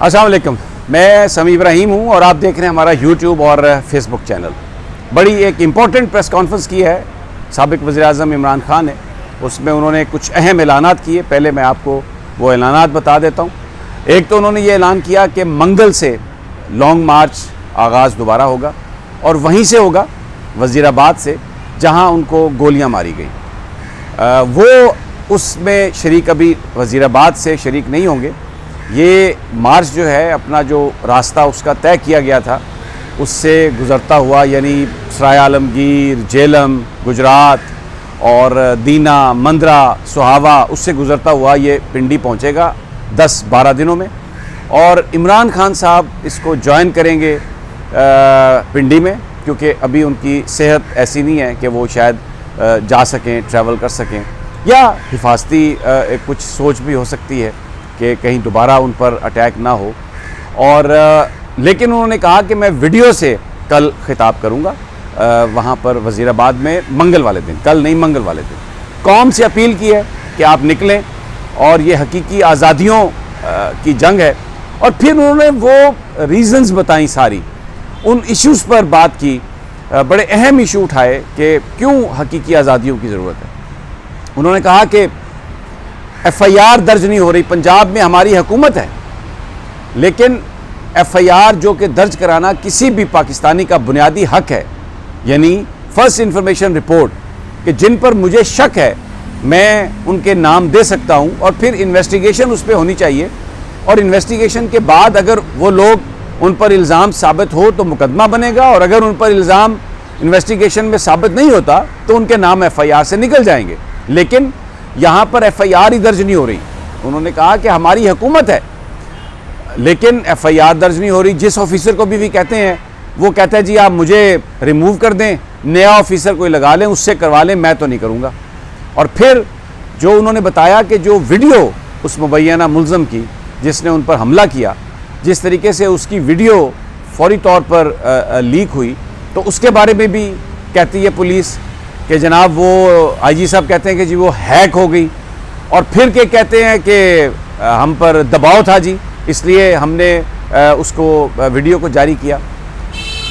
السلام علیکم، میں سمیع ابراہیم ہوں اور آپ دیکھ رہے ہیں ہمارا یوٹیوب اور فیس بک چینل۔ بڑی ایک امپورٹنٹ پریس کانفرنس کی ہے سابق وزیر اعظم عمران خان نے۔ اس میں انہوں نے کچھ اہم اعلانات کیے۔ پہلے میں آپ کو وہ اعلانات بتا دیتا ہوں۔ ایک تو انہوں نے یہ اعلان کیا کہ منگل سے لانگ مارچ آغاز دوبارہ ہوگا اور وہیں سے ہوگا، وزیر آباد سے، جہاں ان کو گولیاں ماری گئیں۔ وہ اس میں شریک ابھی وزیر آباد سے شریک نہیں ہوں گے۔ یہ مارچ جو ہے اپنا جو راستہ اس کا طے کیا گیا تھا اس سے گزرتا ہوا، یعنی سرائے عالمگیر، جہلم، گجرات اور دینا، مندرا، سہاوا، اس سے گزرتا ہوا یہ پنڈی پہنچے گا 10-12 دنوں میں، اور عمران خان صاحب اس کو جوائن کریں گے پنڈی میں، کیونکہ ابھی ان کی صحت ایسی نہیں ہے کہ وہ شاید جا سکیں، ٹریول کر سکیں، یا حفاظتی کچھ سوچ بھی ہو سکتی ہے کہ کہیں دوبارہ ان پر اٹیک نہ ہو۔ اور لیکن انہوں نے کہا کہ میں ویڈیو سے کل خطاب کروں گا وہاں پر وزیر آباد میں، منگل والے دن، کل نہیں منگل والے دن۔ قوم سے اپیل کی ہے کہ آپ نکلیں، اور یہ حقیقی آزادیوں کی جنگ ہے۔ اور پھر انہوں نے وہ ریزنز بتائیں ساری، ان ایشوز پر بات کی، بڑے اہم ایشو اٹھائے کہ کیوں حقیقی آزادیوں کی ضرورت ہے۔ انہوں نے کہا کہ ایف آئی آر درج نہیں ہو رہی، پنجاب میں ہماری حکومت ہے، لیکن ایف آئی آر جو کہ درج کرانا کسی بھی پاکستانی کا بنیادی حق ہے، یعنی فرسٹ انفارمیشن رپورٹ، کہ جن پر مجھے شک ہے میں ان کے نام دے سکتا ہوں، اور پھر انویسٹیگیشن اس پہ ہونی چاہیے، اور انویسٹیگیشن کے بعد اگر وہ لوگ ان پر الزام ثابت ہو تو مقدمہ بنے گا، اور اگر ان پر الزام انویسٹیگیشن میں ثابت نہیں ہوتا تو ان کے نام ایف آئی آر سے نکل جائیں گے۔ لیکن یہاں پر ایف آئی آر ہی درج نہیں ہو رہی۔ انہوں نے کہا کہ ہماری حکومت ہے لیکن ایف آئی آر درج نہیں ہو رہی۔ جس آفیسر کو بھی کہتے ہیں وہ کہتا ہے جی آپ مجھے ریموو کر دیں، نیا آفیسر کوئی لگا لیں، اس سے کروا لیں، میں تو نہیں کروں گا۔ اور پھر جو انہوں نے بتایا کہ جو ویڈیو اس مبینہ ملزم کی جس نے ان پر حملہ کیا، جس طریقے سے اس کی ویڈیو فوری طور پر لیک ہوئی، تو اس کے بارے میں بھی کہتی ہے پولیس کہ جناب وہ آئی جی صاحب کہتے ہیں کہ جی وہ ہیک ہو گئی، اور پھر کہ کہتے ہیں کہ ہم پر دباؤ تھا جی، اس لیے ہم نے اس کو ویڈیو کو جاری کیا۔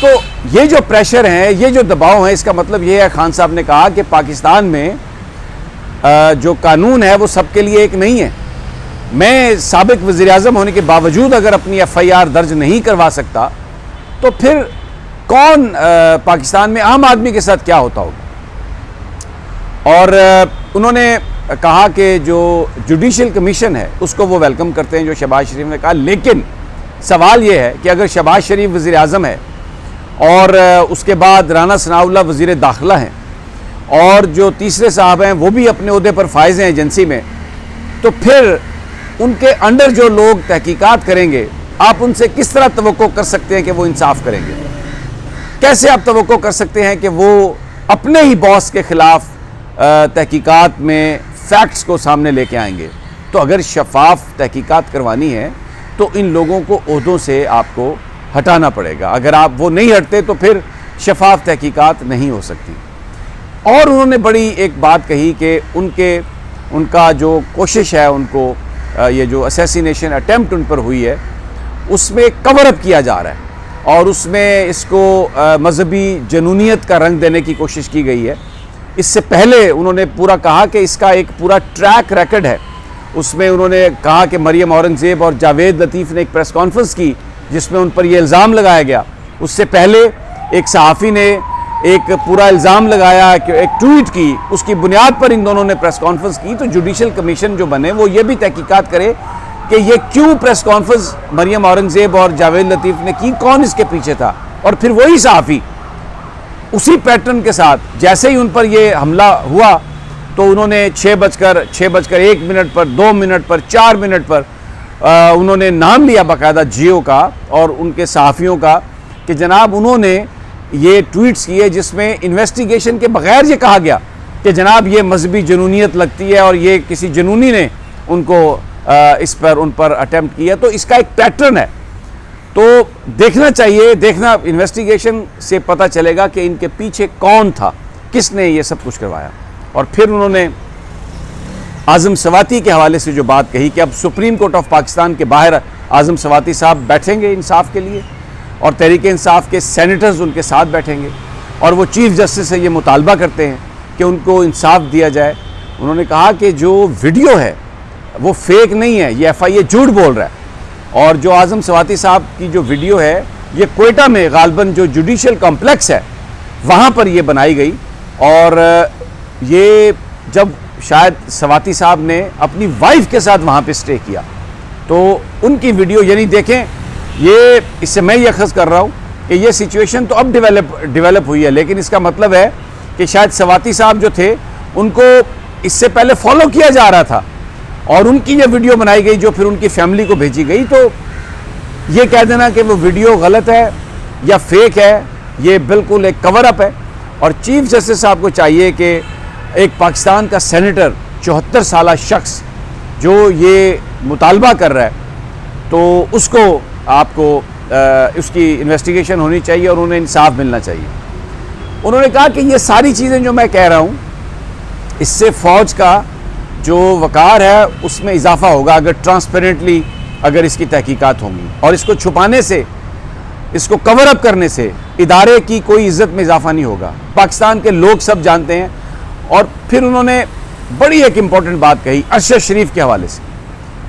تو یہ جو پریشر ہیں، یہ جو دباؤ ہیں، اس کا مطلب یہ ہے، خان صاحب نے کہا کہ پاکستان میں جو قانون ہے وہ سب کے لیے ایک نہیں ہے۔ میں سابق وزیر اعظم ہونے کے باوجود اگر اپنی ایف آئی آر درج نہیں کروا سکتا تو پھر کون پاکستان میں عام آدمی کے ساتھ کیا ہوتا ہوگا۔ اور انہوں نے کہا کہ جو جوڈیشل کمیشن ہے اس کو وہ ویلکم کرتے ہیں جو شہباز شریف نے کہا، لیکن سوال یہ ہے کہ اگر شہباز شریف وزیر اعظم ہے اور اس کے بعد رانا ثناء اللہ وزیر داخلہ ہیں، اور جو تیسرے صاحب ہیں وہ بھی اپنے عہدے پر فائز ہیں ایجنسی میں، تو پھر ان کے انڈر جو لوگ تحقیقات کریں گے، آپ ان سے کس طرح توقع کر سکتے ہیں کہ وہ انصاف کریں گے؟ کیسے آپ توقع کر سکتے ہیں کہ وہ اپنے ہی باس کے خلاف تحقیقات میں فیکٹس کو سامنے لے کے آئیں گے؟ تو اگر شفاف تحقیقات کروانی ہے تو ان لوگوں کو عہدوں سے آپ کو ہٹانا پڑے گا۔ اگر آپ وہ نہیں ہٹتے تو پھر شفاف تحقیقات نہیں ہو سکتی۔ اور انہوں نے بڑی ایک بات کہی کہ ان کا جو کوشش ہے، ان کو یہ جو اسیسینیشن اٹیمپٹ ان پر ہوئی ہے اس میں کور اپ کیا جا رہا ہے، اور اس میں اس کو مذہبی جنونیت کا رنگ دینے کی کوشش کی گئی ہے۔ اس سے پہلے انہوں نے پورا کہا کہ اس کا ایک پورا ٹریک ریکڈ ہے۔ اس میں انہوں نے کہا کہ مریم اورنگزیب اور جاوید لطیف نے ایک پریس کانفرنس کی جس میں ان پر یہ الزام لگایا گیا۔ اس سے پہلے ایک صحافی نے ایک پورا الزام لگایا کہ ایک ٹویٹ کی، اس کی بنیاد پر ان دونوں نے پریس کانفرنس کی۔ تو جوڈیشل کمیشن جو بنے وہ یہ بھی تحقیقات کرے کہ یہ کیوں پریس کانفرنس مریم اورنگزیب اور جاوید لطیف نے کی، کون اس کے پیچھے تھا، اور پھر وہی صحافی اسی پیٹرن کے ساتھ جیسے ہی ان پر یہ حملہ ہوا تو انہوں نے 6:01 پر، 2 منٹ پر، 4 منٹ پر انہوں نے نام لیا باقاعدہ جیو کا اور ان کے صحافیوں کا کہ جناب انہوں نے یہ ٹویٹس کیے جس میں انویسٹیگیشن کے بغیر یہ کہا گیا کہ جناب یہ مذہبی جنونیت لگتی ہے اور یہ کسی جنونی نے ان کو ان پر اٹیمپٹ کیا۔ تو اس کا ایک پیٹرن ہے، تو دیکھنا چاہیے، انویسٹیگیشن سے پتہ چلے گا کہ ان کے پیچھے کون تھا، کس نے یہ سب کچھ کروایا۔ اور پھر انہوں نے اعظم سواتی کے حوالے سے جو بات کہی کہ اب سپریم کورٹ آف پاکستان کے باہر اعظم سواتی صاحب بیٹھیں گے انصاف کے لیے اور تحریک انصاف کے سینیٹرز ان کے ساتھ بیٹھیں گے اور وہ چیف جسٹس سے یہ مطالبہ کرتے ہیں کہ ان کو انصاف دیا جائے. انہوں نے کہا کہ جو ویڈیو ہے وہ فیک نہیں ہے, یہ ایف آئی اے جھوٹ بول رہا ہے, اور جو اعظم سواتی صاحب کی جو ویڈیو ہے یہ کوئٹہ میں غالباً جو جوڈیشل کمپلیکس ہے وہاں پر یہ بنائی گئی. اور یہ جب شاید سواتی صاحب نے اپنی وائف کے ساتھ وہاں پہ سٹے کیا تو ان کی ویڈیو, یعنی دیکھیں یہ اس سے میں یہ اخذ کر رہا ہوں کہ یہ سچویشن تو اب ڈیولپ ہوئی ہے, لیکن اس کا مطلب ہے کہ شاید سواتی صاحب جو تھے ان کو اس سے پہلے فالو کیا جا رہا تھا اور ان کی یہ ویڈیو بنائی گئی جو پھر ان کی فیملی کو بھیجی گئی. تو یہ کہہ دینا کہ وہ ویڈیو غلط ہے یا فیک ہے یہ بالکل ایک کور اپ ہے. اور چیف جسٹس صاحب کو چاہیے کہ ایک پاکستان کا سینیٹر 74 سالہ شخص جو یہ مطالبہ کر رہا ہے تو اس کو آپ کو اس کی انویسٹیگیشن ہونی چاہیے اور انہیں انصاف ملنا چاہیے. انہوں نے کہا کہ یہ ساری چیزیں جو میں کہہ رہا ہوں اس سے فوج کا جو وقار ہے اس میں اضافہ ہوگا اگر ٹرانسپیرنٹلی اگر اس کی تحقیقات ہوں گی, اور اس کو چھپانے سے, اس کو کور اپ کرنے سے ادارے کی کوئی عزت میں اضافہ نہیں ہوگا. پاکستان کے لوگ سب جانتے ہیں. اور پھر انہوں نے بڑی ایک امپورٹنٹ بات کہی ارشد شریف کے حوالے سے.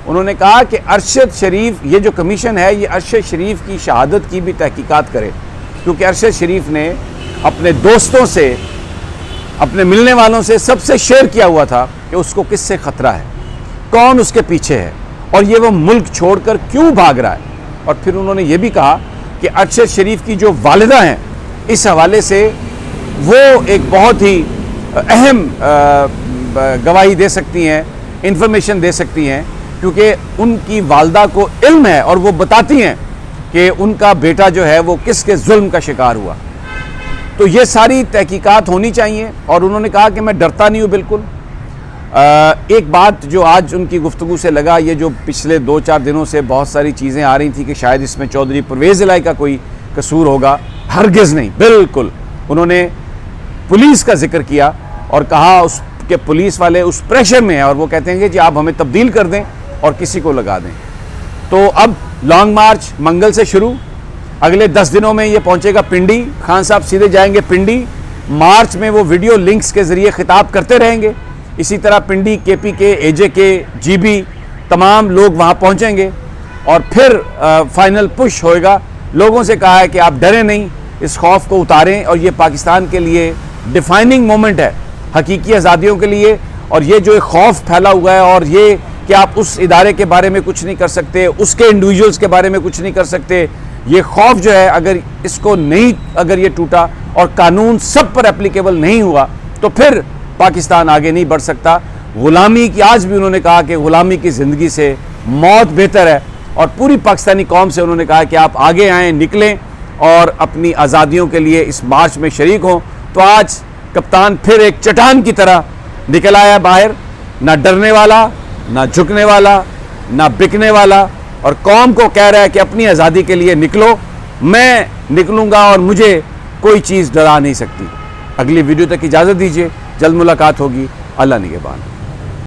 انہوں نے کہا کہ ارشد شریف, یہ جو کمیشن ہے یہ ارشد شریف کی شہادت کی بھی تحقیقات کرے, کیونکہ ارشد شریف نے اپنے دوستوں سے, اپنے ملنے والوں سے سب سے شیئر کیا ہوا تھا کہ اس کو کس سے خطرہ ہے, کون اس کے پیچھے ہے اور یہ وہ ملک چھوڑ کر کیوں بھاگ رہا ہے. اور پھر انہوں نے یہ بھی کہا کہ ارشد شریف کی جو والدہ ہیں اس حوالے سے وہ ایک بہت ہی اہم گواہی دے سکتی ہیں, انفارمیشن دے سکتی ہیں, کیونکہ ان کی والدہ کو علم ہے اور وہ بتاتی ہیں کہ ان کا بیٹا جو ہے وہ کس کے ظلم کا شکار ہوا. تو یہ ساری تحقیقات ہونی چاہیے. اور انہوں نے کہا کہ میں ڈرتا نہیں ہوں بالکل. ایک بات جو آج ان کی گفتگو سے لگا, یہ جو پچھلے 2-4 دنوں سے بہت ساری چیزیں آ رہی تھیں کہ شاید اس میں چودھری پرویز الہی کا کوئی قصور ہوگا, ہرگز نہیں, بالکل. انہوں نے پولیس کا ذکر کیا اور کہا اس کہ پولیس والے اس پریشر میں ہیں اور وہ کہتے ہیں کہ جی آپ ہمیں تبدیل کر دیں اور کسی کو لگا دیں. تو اب لانگ مارچ منگل سے شروع, اگلے 10 دنوں میں یہ پہنچے گا پنڈی. خان صاحب سیدھے جائیں گے پنڈی. مارچ میں وہ ویڈیو لنکس کے ذریعے خطاب کرتے رہیں گے. اسی طرح پنڈی, کے پی کے, اے جے کے, جی بی, تمام لوگ وہاں پہنچیں گے اور پھر فائنل پش ہوئے گا. لوگوں سے کہا ہے کہ آپ ڈریں نہیں, اس خوف کو اتاریں, اور یہ پاکستان کے لیے ڈیفائننگ مومنٹ ہے حقیقی آزادیوں کے لیے. اور یہ جو ایک خوف پھیلا ہوا ہے اور یہ کہ آپ اس ادارے کے بارے میں کچھ نہیں کر سکتے, اس کے انڈیویجولز کے بارے میں کچھ نہیں کر سکتے, یہ خوف جو ہے اگر اس کو نہیں, اگر یہ ٹوٹا اور قانون سب پر اپلیکیبل نہیں ہوا تو پھر پاکستان آگے نہیں بڑھ سکتا. غلامی کی, آج بھی انہوں نے کہا کہ غلامی کی زندگی سے موت بہتر ہے. اور پوری پاکستانی قوم سے انہوں نے کہا کہ آپ آگے آئیں, نکلیں اور اپنی آزادیوں کے لیے اس مارچ میں شریک ہوں. تو آج کپتان پھر ایک چٹان کی طرح نکل آیا باہر, نہ ڈرنے والا, نہ جھکنے والا, نہ بکنے والا, اور قوم کو کہہ رہا ہے کہ اپنی آزادی کے لیے نکلو, میں نکلوں گا اور مجھے کوئی چیز ڈرا نہیں سکتی. اگلی ویڈیو تک اجازت دیجیے, جلد ملاقات ہوگی. اللہ نگہبان.